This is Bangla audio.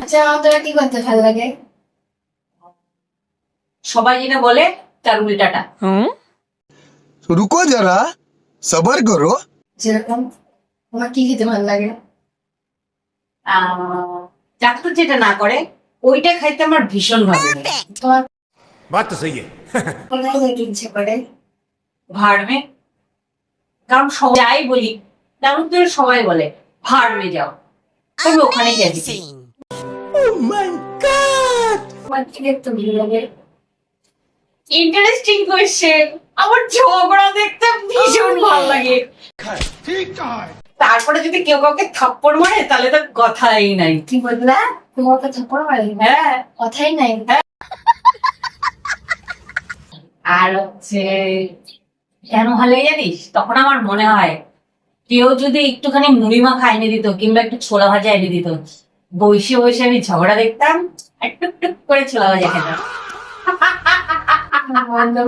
আচ্ছা, আমার তোরা কি করতে ভালো লাগে? সবাই যেটা বলে তার উল্টাটা। रुको जरा सबर करो। যেরকম তোমার কি খেতে ভালো লাগে? ডাক্তার যেটা না করে ওইটা খাইতে আমার ভীষণ ভালো লাগে। তোমার बात तो सही है। কোথায় যেতে ইচ্ছে করে? ভাড়মে। কারণ যাই বলি তেমন তো সবাই বলে ভাড়মে যাও, আমি ওখানেই যাচ্ছি। তোমার কি দেখতে ভালো লাগে? Interesting question. আমার ঝগড়া দেখতে ভীষণ ভালো লাগে। তারপরে যদি কেউ কাউকে থাপ্পড় মারে তাহলে তো কথাই নাই। কি বললা? তোমার কথা থাপ্পড় মারে? হ্যাঁ, কথাই নাই। আর হচ্ছে কেন ভালো লাগে জানিস? তখন আমার মনে হয় কেউ যদি একটুখানি মুড়ি মাখা এনে দিত কিংবা একটু ছোলা ভাজা এনে দিত, বসে বসে আমি ঝগড়া দেখতাম আর টুক টুক করে ছোলা ভাজা খেতাম। আমার নাম